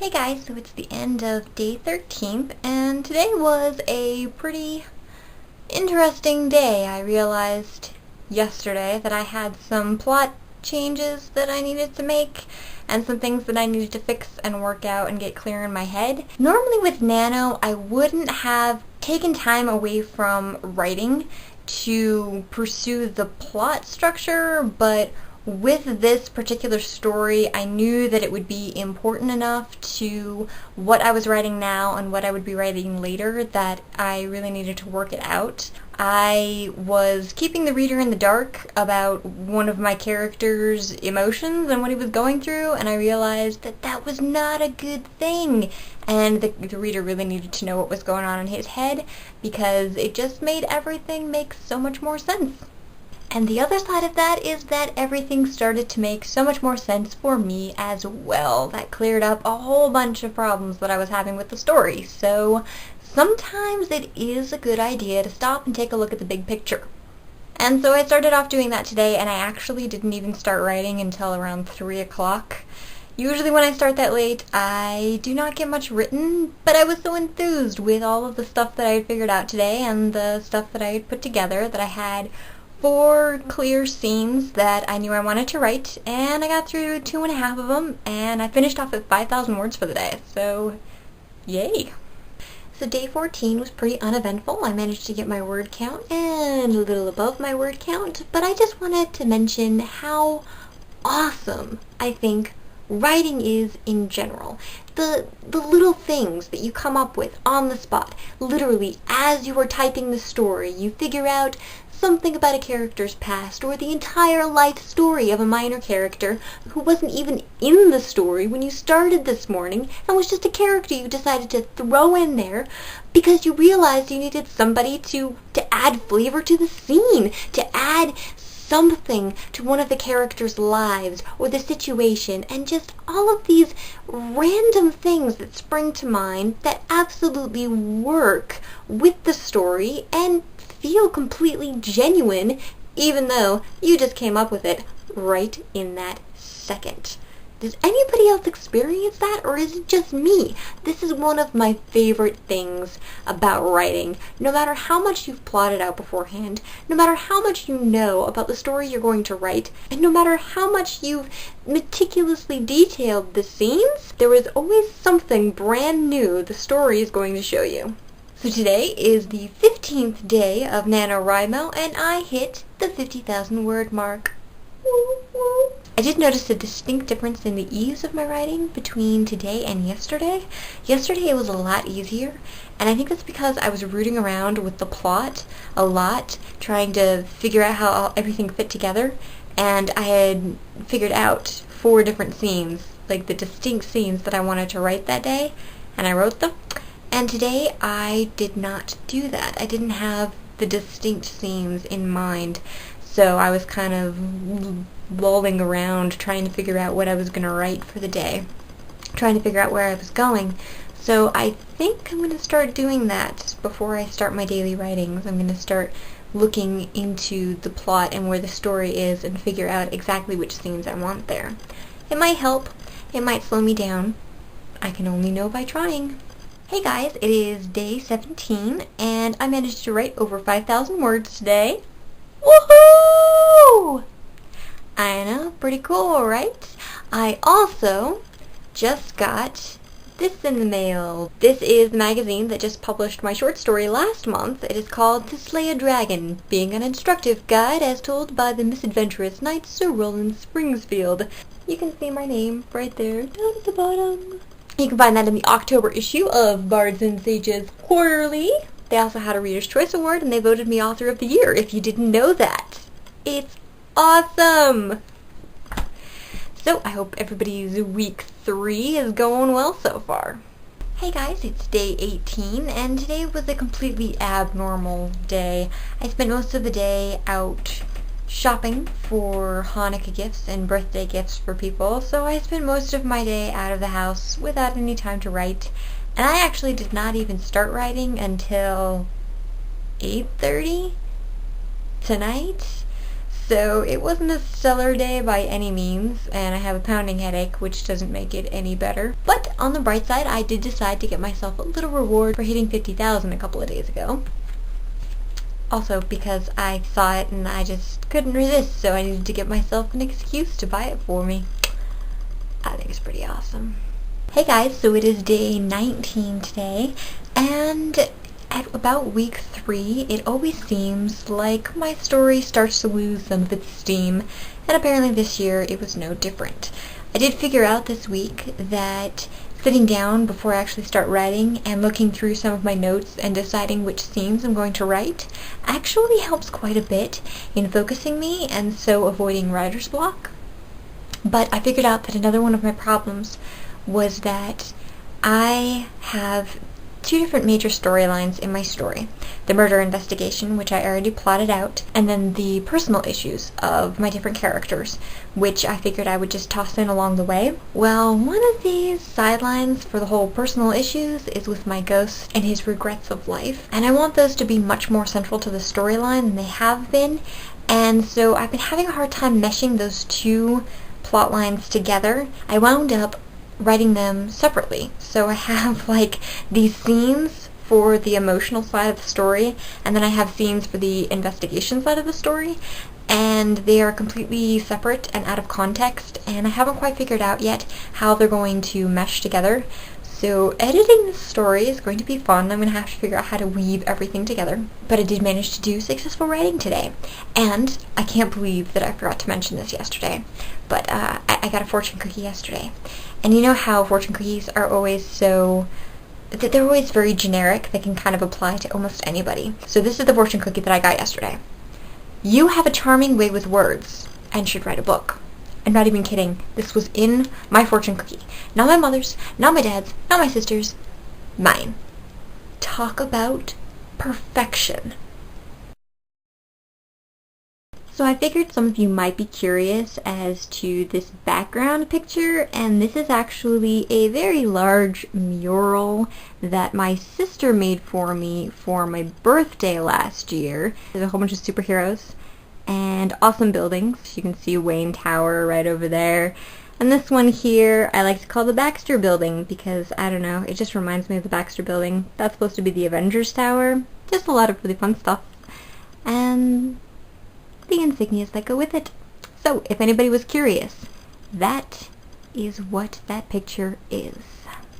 Hey guys, so it's the end of day 13th, and today was a pretty interesting day. I realized yesterday that I had some plot changes that I needed to make, and some things that I needed to fix and work out and get clear in my head. Normally with Nano, I wouldn't have taken time away from writing to pursue the plot structure, but with this particular story, I knew that it would be important enough to what I was writing now and what I would be writing later that I really needed to work it out. I was keeping the reader in the dark about one of my character's emotions and what he was going through, and I realized that that was not a good thing, and the reader really needed to know what was going on in his head because it just made everything make so much more sense. And the other side of that is that everything started to make so much more sense for me as well. That cleared up a whole bunch of problems that I was having with the story. So sometimes it is a good idea to stop and take a look at the big picture. And so I started off doing that today, and I actually didn't even start writing until around 3 o'clock. Usually when I start that late, I do not get much written, but I was so enthused with all of the stuff that I had figured out today and the stuff that I had put together that I had 4 clear scenes that I knew I wanted to write, and I got through 2.5 of them, and I finished off at 5,000 words for the day, so yay! So day 14 was pretty uneventful. I managed to get my word count and a little above my word count, but I just wanted to mention how awesome I think writing is in general. The little things that you come up with on the spot, literally as you are typing the story, you figure out something about a character's past, or the entire life story of a minor character who wasn't even in the story when you started this morning and was just a character you decided to throw in there because you realized you needed somebody to add flavor to the scene, to add something to one of the characters' lives or the situation, and just all of these random things that spring to mind that absolutely work with the story and feel completely genuine, even though you just came up with it right in that second. Does anybody else experience that, or is it just me? This is one of my favorite things about writing. No matter how much you've plotted out beforehand, no matter how much you know about the story you're going to write, and no matter how much you've meticulously detailed the scenes, there is always something brand new the story is going to show you. So today is the 15th day of NaNoWriMo, and I hit the 50,000 word mark. Woo, woo. I did notice a distinct difference in the ease of my writing between today and yesterday. Yesterday it was a lot easier, and I think that's because I was rooting around with the plot a lot, trying to figure out how everything fit together, and I had figured out 4 different scenes, like the distinct scenes that I wanted to write that day, and I wrote them. And today I did not do that. I didn't have the distinct scenes in mind, so I was kind of lolling around trying to figure out what I was going to write for the day, trying to figure out where I was going. So I think I'm going to start doing that before I start my daily writings. I'm going to start looking into the plot and where the story is and figure out exactly which scenes I want there. It might help. It might slow me down. I can only know by trying. Hey guys, it is day 17, and I managed to write over 5,000 words today. Woohoo! I know, pretty cool, right? I also just got this in the mail. This is the magazine that just published my short story last month. It is called To Slay a Dragon, being an instructive guide as told by the misadventurous knight Sir Roland Springsfield. You can see my name right there down at the bottom. You can find that in the October issue of Bards and Sages Quarterly. They also had a Reader's Choice Award, and they voted me Author of the Year, if you didn't know that. It's awesome! So, I hope everybody's week 3 is going well so far. Hey guys, it's day 18, and today was a completely abnormal day. I spent most of the day out shopping for Hanukkah gifts and birthday gifts for people, so I spent most of my day out of the house without any time to write, and I actually did not even start writing until 8:30 tonight. So it wasn't a stellar day by any means, and I have a pounding headache, which doesn't make it any better. But on the bright side, I did decide to get myself a little reward for hitting 50,000 a couple of days ago. Also because I saw it and I just couldn't resist, so I needed to get myself an excuse to buy it for me. I think it's pretty awesome. Hey guys, so it is day 19 today, and at about week 3, it always seems like my story starts to lose some of its steam, and apparently this year it was no different. I did figure out this week that sitting down before I actually start writing and looking through some of my notes and deciding which scenes I'm going to write actually helps quite a bit in focusing me and so avoiding writer's block. But I figured out that another one of my problems was that I have 2 different major storylines in my story. The murder investigation, which I already plotted out, and then the personal issues of my different characters, which I figured I would just toss in along the way. Well, one of these sidelines for the whole personal issues is with my ghost and his regrets of life, and I want those to be much more central to the storyline than they have been, and so I've been having a hard time meshing those 2 plot lines together. I wound up writing them separately. So I have like these scenes for the emotional side of the story, and then I have scenes for the investigation side of the story, and they are completely separate and out of context, and I haven't quite figured out yet how they're going to mesh together. So editing this story is going to be fun. I'm going to have to figure out how to weave everything together. But I did manage to do successful writing today. And I can't believe that I forgot to mention this yesterday. But I got a fortune cookie yesterday. And you know how fortune cookies are always so... they're always very generic. They can kind of apply to almost anybody. So this is the fortune cookie that I got yesterday. You have a charming way with words and should write a book. I'm not even kidding. This was in my fortune cookie. Not my mother's, not my dad's, not my sister's. Mine. Talk about perfection. So I figured some of you might be curious as to this background picture, and this is actually a very large mural that my sister made for me for my birthday last year. There's a whole bunch of superheroes and awesome buildings. You can see Wayne Tower right over there. And this one here I like to call the Baxter Building because, I don't know, it just reminds me of the Baxter Building. That's supposed to be the Avengers Tower. Just a lot of really fun stuff. And the insignias that go with it. So, if anybody was curious, that is what that picture is.